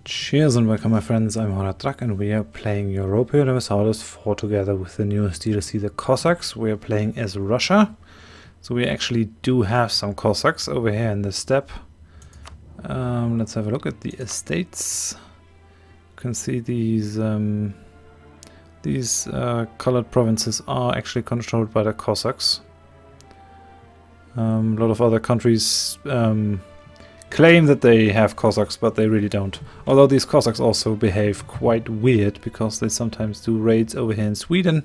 Cheers and welcome my friends, I'm Horadrak and we are playing Europa Universalis IV together with the newest DLC, the Cossacks. We are playing as Russia, so we actually do have some Cossacks over here in the steppe. Let's have a look at the estates. You can see these colored provinces are actually controlled by the Cossacks. A lot of other countries claim that they have Cossacks, but they really don't. Although these Cossacks also behave quite weird, because they sometimes do raids over here in Sweden.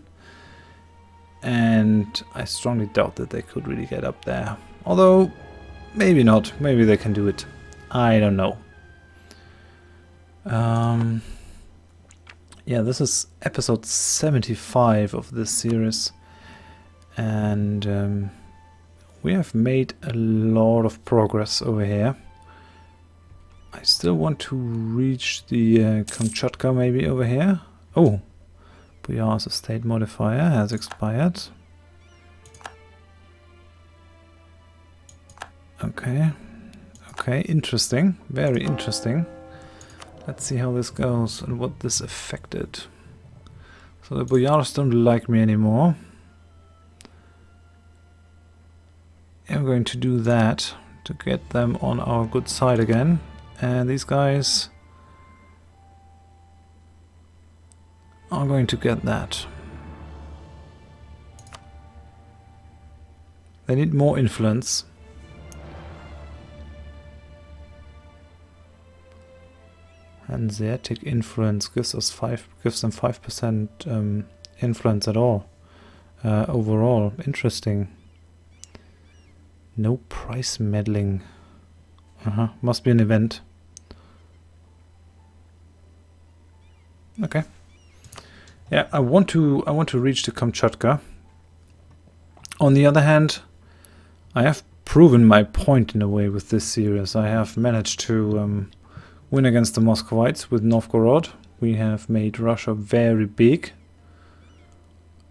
And I strongly doubt that they could really get up there. Although, maybe not. Maybe they can do it. I don't know. Yeah, this is episode 75 of this series. And we have made a lot of progress over here. I still want to reach the Kamchatka maybe over here. Oh, Buyar's estate modifier has expired. Okay, okay, interesting, very interesting. Let's see how this goes and what this affected. So the Buyars don't like me anymore. I'm going to do that to get them on our good side again. And these guys are going to get that. They need more influence. Hanseatic influence gives them 5% influence at all. Overall, interesting. No price meddling. Must be an event. Okay. Yeah, I want to reach the Kamchatka. On the other hand, I have proven my point in a way with this series. I have managed to win against the Muscovites with Novgorod. We have made Russia very big.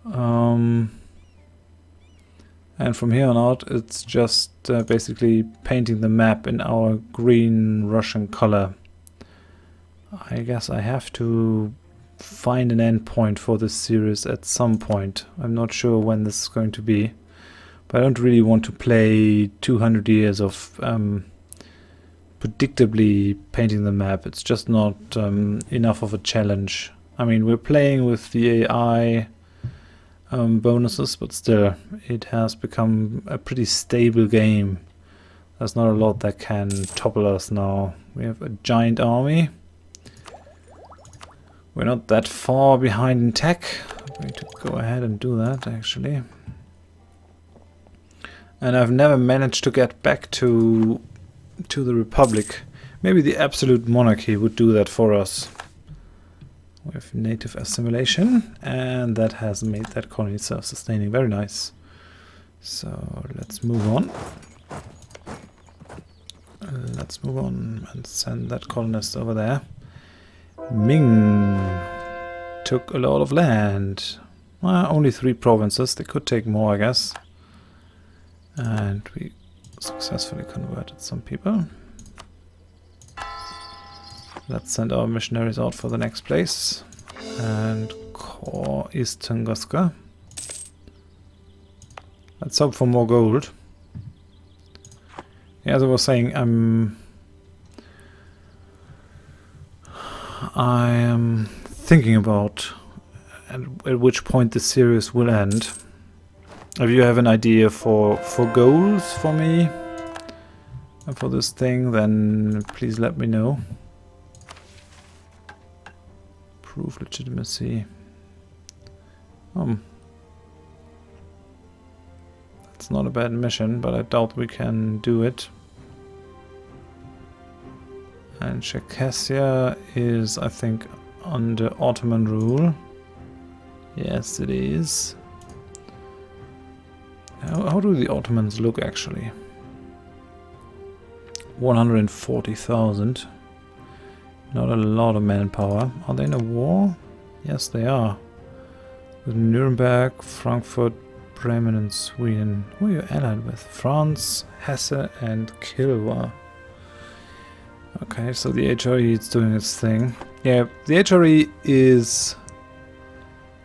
And from here on out, it's just basically painting the map in our green Russian color. I guess I have to find an endpoint for this series at some point. I'm not sure when this is going to be, but I don't really want to play 200 years of predictably painting the map. It's just not enough of a challenge. I mean, we're playing with the AI bonuses, but still, it has become a pretty stable game. There's not a lot that can topple us now. We have a giant army. We're not that far behind in tech. I'm going to go ahead and do that, actually. And I've never managed to get back to the Republic. Maybe the absolute monarchy would do that for us. We have native assimilation, and that has made that colony self-sustaining. Very nice. So let's move on. Let's move on and send that colonist over there. Ming took a lot of land. Only 3 provinces. They could take more, I guess. And we successfully converted some people. Let's send our missionaries out for the next place. And core is Tunguska. Let's hope for more gold. Yeah, as I was saying, I am thinking about at which point the series will end. If you have an idea for goals for me and for this thing, then please let me know. Prove legitimacy. That's not a bad mission, but I doubt we can do it. And Circassia is, I think, under Ottoman rule. Yes, it is. How do the Ottomans look, actually? 140,000. Not a lot of manpower. Are they in a war? Yes, they are. With Nuremberg, Frankfurt, Bremen and Sweden. Who are you allied with? France, Hesse and Kilwa. Okay, so the HRE is doing its thing. Yeah, the HRE is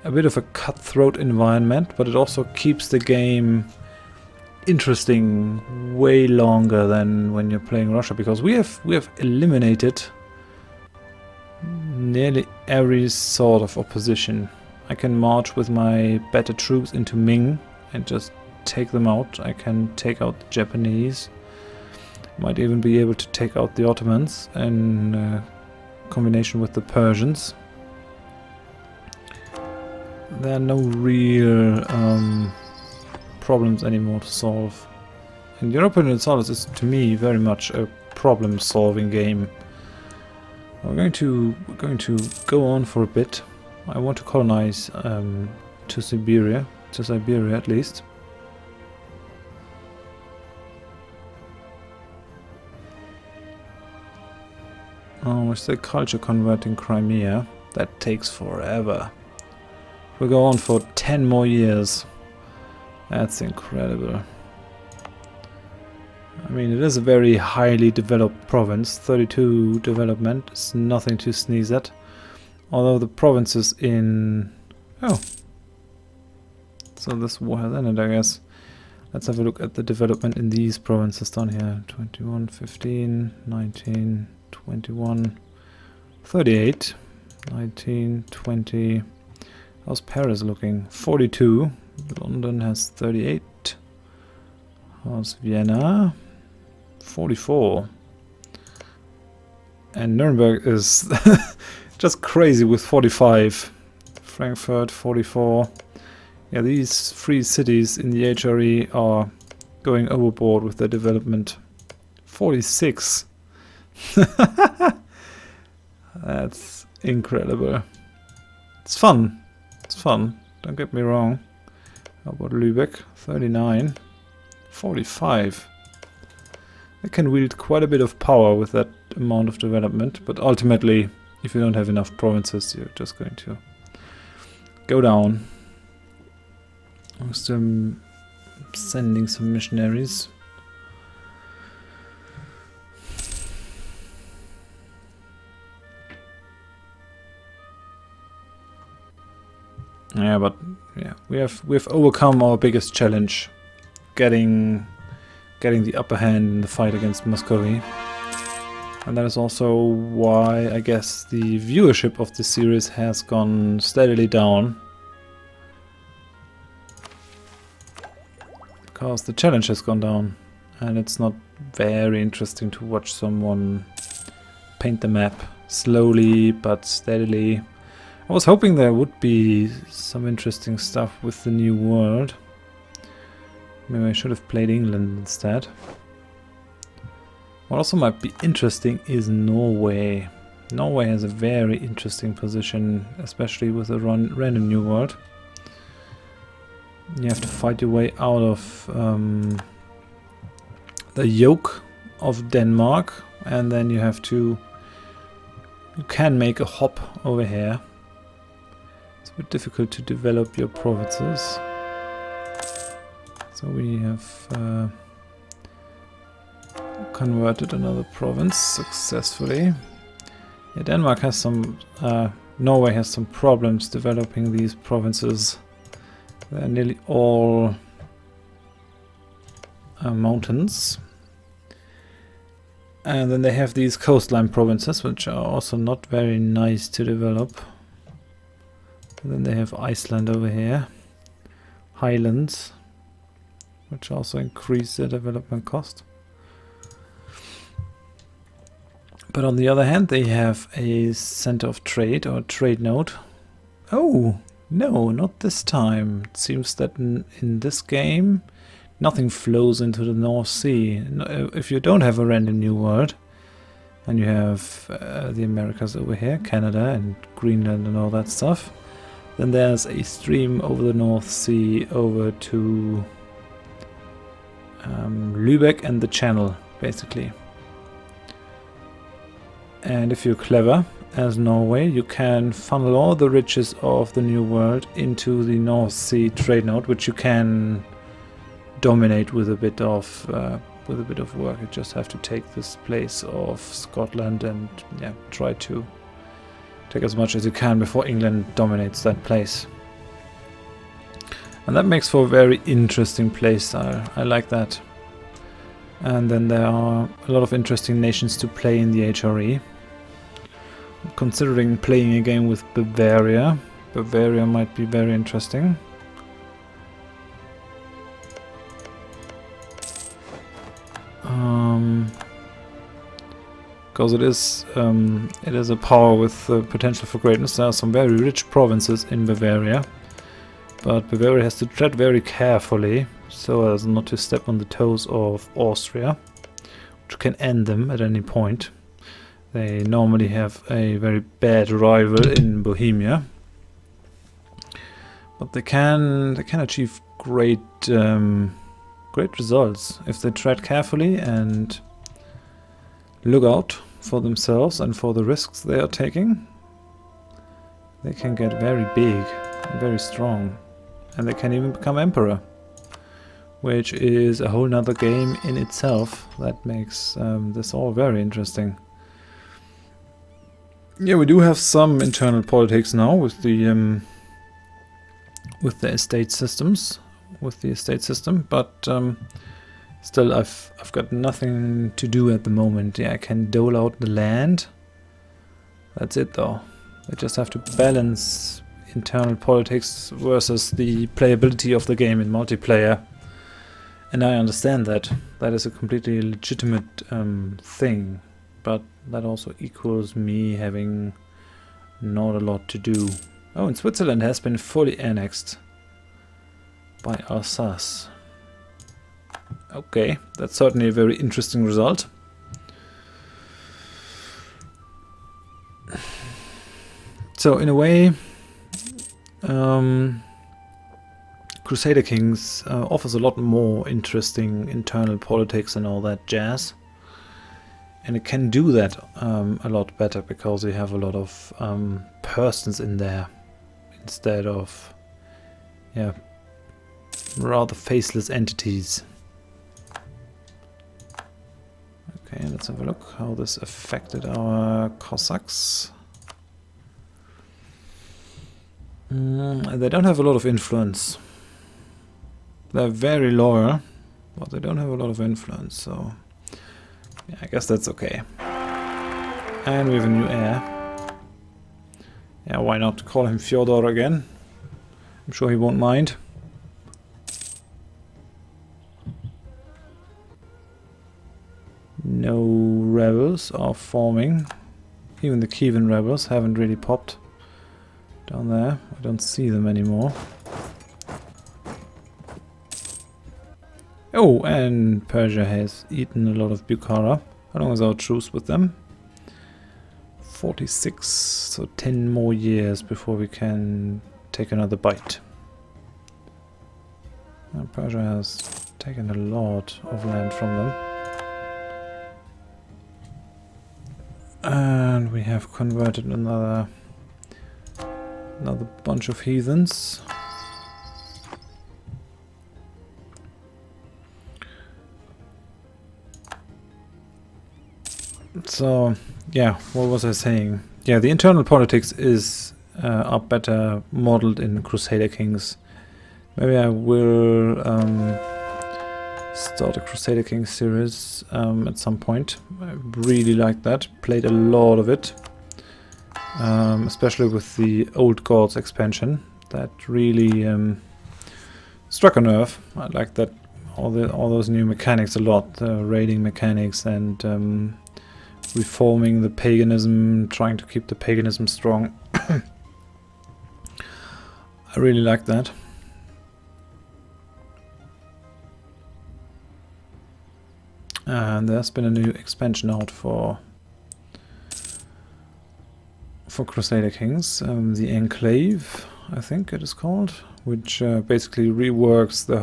a bit of a cutthroat environment, but it also keeps the game interesting way longer than when you're playing Russia, because we have eliminated nearly every sort of opposition. I can march with my better troops into Ming and just take them out. I can take out the Japanese. Might even be able to take out the Ottomans in combination with the Persians. There are no real problems anymore to solve. And Europa Universalis is, to me, very much a problem-solving game. We're going to go on for a bit. I want to colonize to Siberia at least. Oh, we're still culture converting Crimea. That takes forever. We'll go on for 10 more years. That's incredible. I mean, it is a very highly developed province. 32 development is nothing to sneeze at. Although the provinces in... Oh. So this war has ended, I guess. Let's have a look at the development in these provinces down here. 21, 15, 19, 21, 38, 19, 20. How's Paris looking? 42. London has 38. How's Vienna? 44. And Nuremberg is just crazy with 45. Frankfurt 44. Yeah, these three cities in the HRE are going overboard with their development. 46. That's incredible. It's fun. It's fun. Don't get me wrong. How about Lübeck? 39. 45. They can wield quite a bit of power with that amount of development, but ultimately, if you don't have enough provinces, you're just going to go down. I'm still sending some missionaries. Yeah, but yeah, we've overcome our biggest challenge, getting the upper hand in the fight against Muscovy. And that is also why I guess the viewership of the series has gone steadily down. Because the challenge has gone down, and it's not very interesting to watch someone paint the map slowly but steadily. I was hoping there would be some interesting stuff with the new world. Maybe I should have played England instead. What also might be interesting is Norway. Norway has a very interesting position, especially with a random new world. You have to fight your way out of the yoke of Denmark, and then you can make a hop over here. It's a bit difficult to develop your provinces. So we have converted another province successfully. Yeah, Denmark has some, Norway has some problems developing these provinces. They're nearly all mountains. And then they have these coastline provinces, which are also not very nice to develop. And then they have Iceland over here. Highlands, which also increase their development cost. But on the other hand, they have a center of trade or trade node. Oh! No, not this time. It seems that in this game nothing flows into the North Sea. If you don't have a random new world and you have the Americas over here, Canada and Greenland and all that stuff, then there's a stream over the North Sea over to Lübeck and the Channel, basically. And if you're clever, as Norway, you can funnel all the riches of the New World into the North Sea trade node, which you can dominate with a bit of with a bit of work. You just have to take this place of Scotland and yeah, try to take as much as you can before England dominates that place. And that makes for a very interesting place. I like that. And then there are a lot of interesting nations to play in the HRE. I'm considering playing a game with Bavaria. Bavaria might be very interesting. Because it is a power with potential for greatness. There are some very rich provinces in Bavaria, but Bavaria has to tread very carefully so as not to step on the toes of Austria, which can end them at any point. They normally have a very bad rival in Bohemia, but they can achieve great results if they tread carefully and look out for themselves and for the risks they are taking. They can get very big and very strong, and they can even become emperor, which is a whole nother game in itself. That makes this all very interesting. Yeah, we do have some internal politics now with the estate systems, with the estate system, but still I've got nothing to do at the moment. Yeah, I can dole out the land. That's it though. I just have to balance internal politics versus the playability of the game in multiplayer. And I understand that. That is a completely legitimate thing. But that also equals me having not a lot to do. Oh, and Switzerland has been fully annexed by Alsace. Okay, that's certainly a very interesting result. So in a way, Crusader Kings offers a lot more interesting internal politics and all that jazz. And it can do that a lot better because you have a lot of persons in there instead of, yeah, rather faceless entities. Okay, let's have a look how this affected our Cossacks. They don't have a lot of influence. They're very loyal, but they don't have a lot of influence, so yeah, I guess that's okay. And we have a new heir. Yeah, why not call him Fyodor again? I'm sure he won't mind. No rebels are forming. Even the Kievan rebels haven't really popped down there. I don't see them anymore. Oh, and Persia has eaten a lot of Bukhara. How long is our truce with them? 46, so 10 more years before we can take another bite. And Persia has taken a lot of land from them. And we have converted another bunch of heathens. So, yeah, what was I saying? Yeah, the internal politics are better modeled in Crusader Kings. Maybe I will start a Crusader Kings series at some point. I really like that. Played a lot of it. Especially with the Old Gods expansion. That really struck a nerve. I like that all those new mechanics a lot. The raiding mechanics and reforming the paganism, trying to keep the paganism strong. I really like that. And there's been a new expansion out for Crusader Kings, the Enclave, I think it is called, which basically reworks the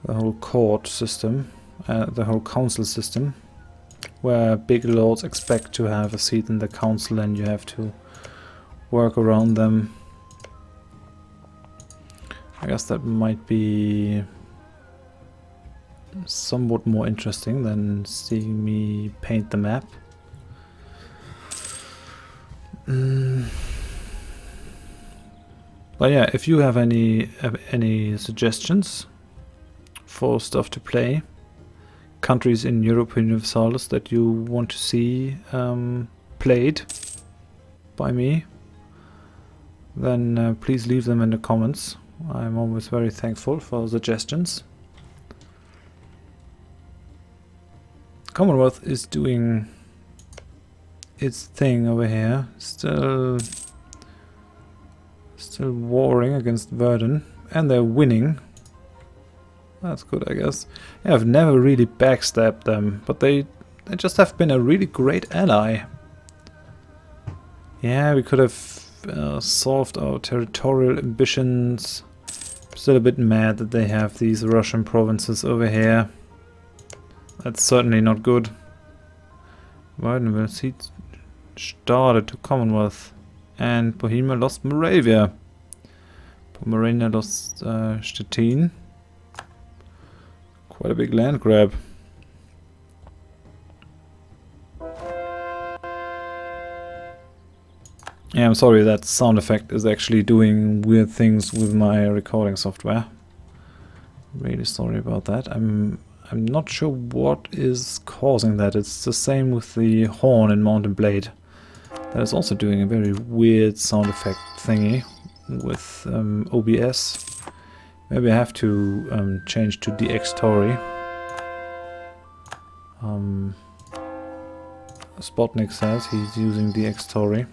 whole court system, the whole council system, where big lords expect to have a seat in the council and you have to work around them. I guess that might be somewhat more interesting than seeing me paint the map. But yeah, if you have any suggestions for stuff to play, countries in Europa Universalis that you want to see played by me, then please leave them in the comments. I'm always very thankful for suggestions. Commonwealth is doing its thing over here, still warring against Verdun, and they're winning. That's good, I guess. Yeah, I've never really backstabbed them, but they just have been a really great ally. Yeah, we could have solved our territorial ambitions. Still a bit mad that they have these Russian provinces over here. That's certainly not good. Verdun will cede started to Commonwealth, and Bohemia lost Moravia. Pomerania lost Stettin. Quite a big land grab. Yeah, I'm sorry, that sound effect is actually doing weird things with my recording software. Really sorry about that. I'm not sure what is causing that. It's the same with the horn in Mountain Blade. That is also doing a very weird sound effect thingy with OBS. Maybe I have to change to DX Tori. Spotnik says he's using DX Tori.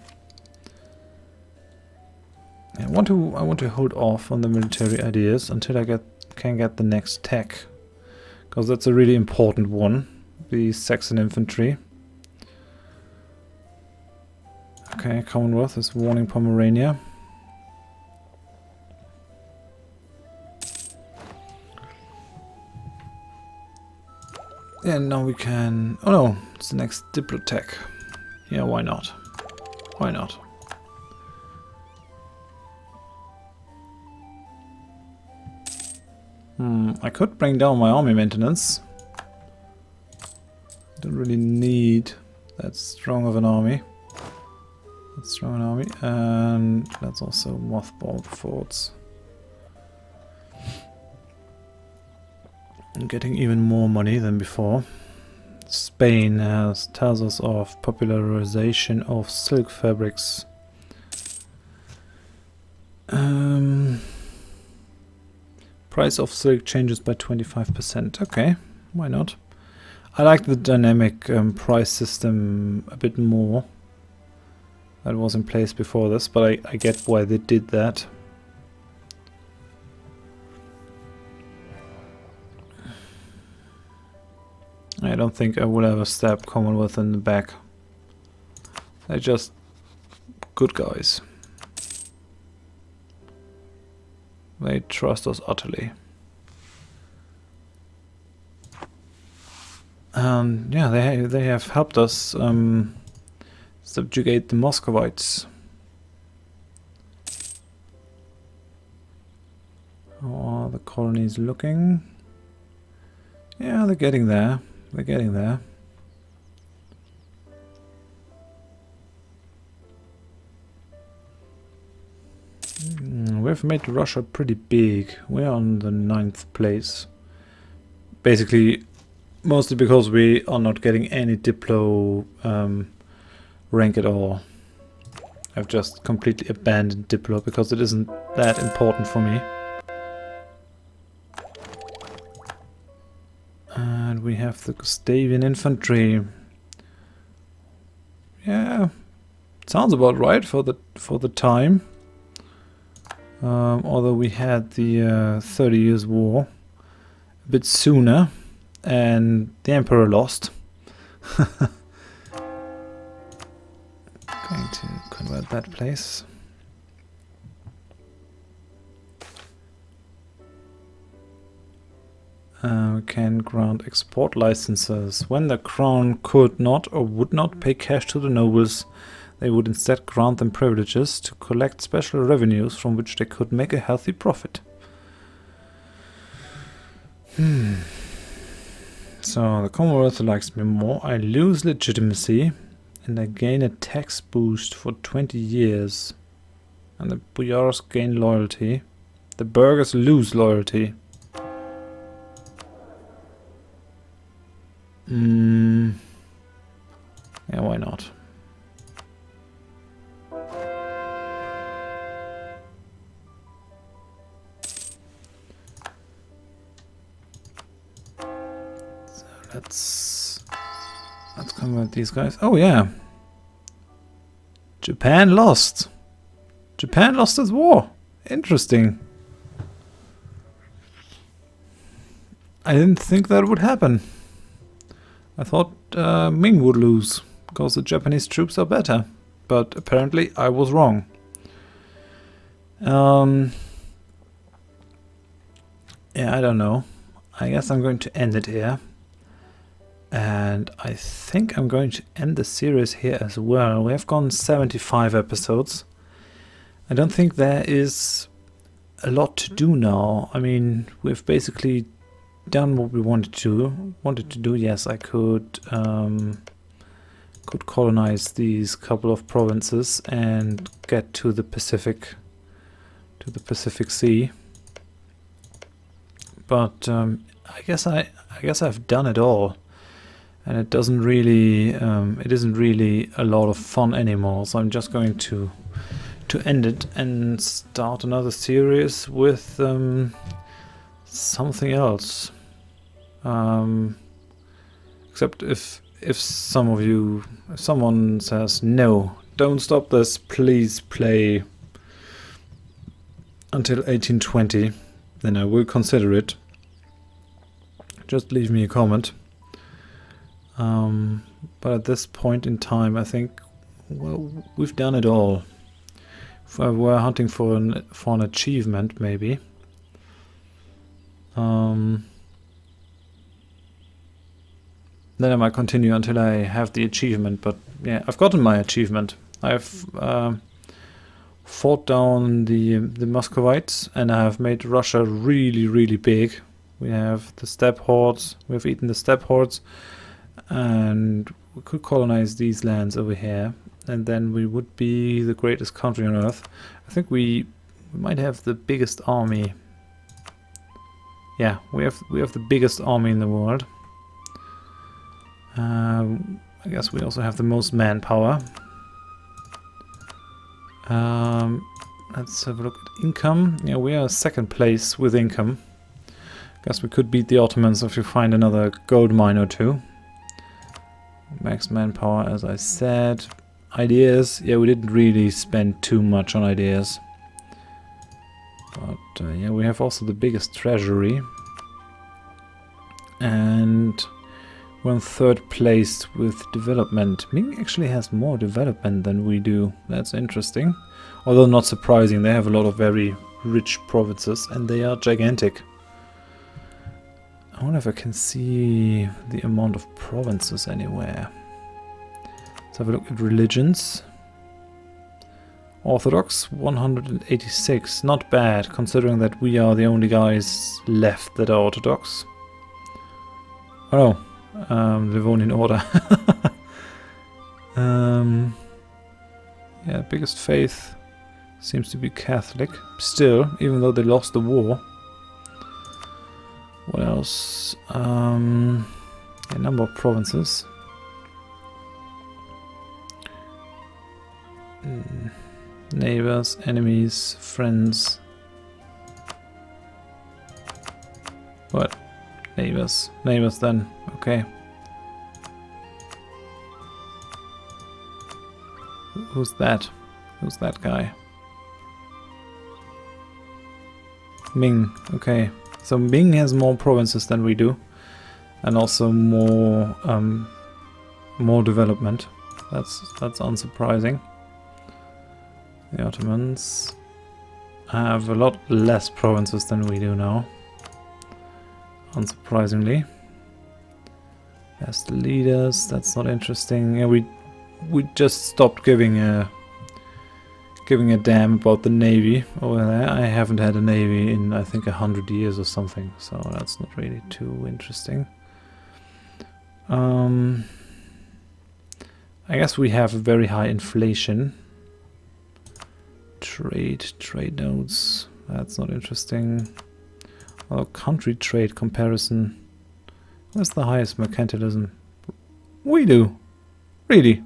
I want to hold off on the military ideas until I can get the next tech, because that's a really important one. The Saxon infantry. Okay, Commonwealth is warning Pomerania. And now we can... Oh no, it's the next Diplotech. Yeah, why not? Why not? I could bring down my army maintenance. Don't really need that strong of an army. That's strong an army, and let's also mothball the forts. I'm getting even more money than before. Spain tells us of popularization of silk fabrics. Price of silk changes by 25%. Okay, why not? I like the dynamic price system a bit more. That was in place before this, but I get why they did that. I don't think I will ever stab Commonwealth in the back. They're just good guys. They trust us utterly. Yeah, they have helped us subjugate the Muscovites. How are the colonies looking? Yeah, they're getting there. They're getting there. We've made Russia pretty big. We're on the 9th place. Basically, mostly because we are not getting any Diplo rank at all. I've just completely abandoned Diplo because it isn't that important for me. And we have the Gustavian infantry. Yeah, sounds about right for the time. Although we had the 30 Years' War a bit sooner, and the Emperor lost. Going to convert that place. We can grant export licenses. When the crown could not or would not pay cash to the nobles, they would instead grant them privileges to collect special revenues from which they could make a healthy profit. So the Commonwealth likes me more. I lose legitimacy and I gain a tax boost for 20 years. And the boyars gain loyalty. The burghers lose loyalty. Yeah, why not? So let's convert these guys. Oh yeah. Japan lost. Japan lost its war. Interesting. I didn't think that would happen. I thought Ming would lose, because the Japanese troops are better. But apparently I was wrong. Yeah, I don't know. I guess I'm going to end it here. And I think I'm going to end the series here as well. We have gone 75 episodes. I don't think there is a lot to do now. I mean, we've basically done what we wanted to do. Yes, I could colonize these couple of provinces and get to the Pacific Sea. But I guess I've done it all, and it isn't really a lot of fun anymore. So I'm just going to end it and start another series with something else. Except if someone says no, don't stop this, please play until 1820, then I will consider it. Just leave me a comment. But at this point in time, I think, well, we've done it all. If I were hunting for an achievement, maybe. Then I might continue until I have the achievement. But yeah, I've gotten my achievement. I've fought down the Muscovites, and I have made Russia really, really big. We have the steppe hordes. We've eaten the steppe hordes, and we could colonize these lands over here, and then we would be the greatest country on earth. I think we might have the biggest army. Yeah, we have the biggest army in the world. I guess we also have the most manpower. Let's have a look at income. Yeah, we are second place with income. Guess we could beat the Ottomans if we find another gold mine or two. Max manpower, as I said. Ideas, yeah, we didn't really spend too much on ideas. But yeah, we have also the biggest treasury. And we're in third place with development. Ming actually has more development than we do. That's interesting. Although not surprising, they have a lot of very rich provinces and they are gigantic. I wonder if I can see the amount of provinces anywhere. Let's have a look at religions. Orthodox, 186. Not bad, considering that we are the only guys left that are Orthodox. Oh no, Livonian Order. Yeah, biggest faith seems to be Catholic. Still, even though they lost the war. What else? A number of provinces. Neighbors, enemies, friends. What? Neighbors. Neighbors then. Okay. Who's that? Who's that guy? Ming. Okay. So Ming has more provinces than we do, and also more development. That's unsurprising. The Ottomans have a lot less provinces than we do now, unsurprisingly. As the leaders, that's not interesting. Yeah, we just stopped giving a damn about the navy over there. I haven't had a navy in, I think, 100 years or something, so that's not really too interesting. I guess we have a very high inflation. Trade nodes. That's not interesting. Well, country trade comparison. Where's the highest mercantilism? We do. Really.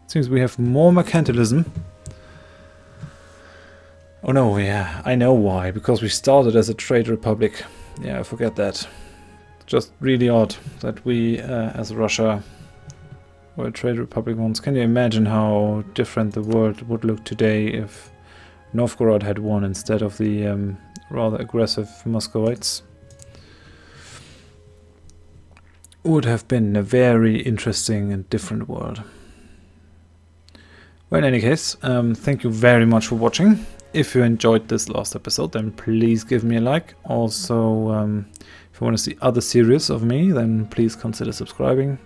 Seems we have more mercantilism. Oh no, yeah, I know why. Because we started as a trade republic. Yeah, I forget that. Just really odd that we, as Russia, were a trade republic once. Can you imagine how different the world would look today if Novgorod had won instead of the rather aggressive Muscovites? Would have been a very interesting and different world. Well, in any case, thank you very much for watching. If you enjoyed this last episode, then please give me a like. Also, if you want to see other series of me, then please consider subscribing.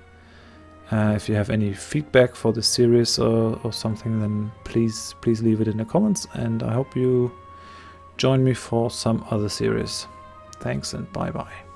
If you have any feedback for this series or something, then please leave it in the comments. And I hope you join me for some other series. Thanks and bye-bye.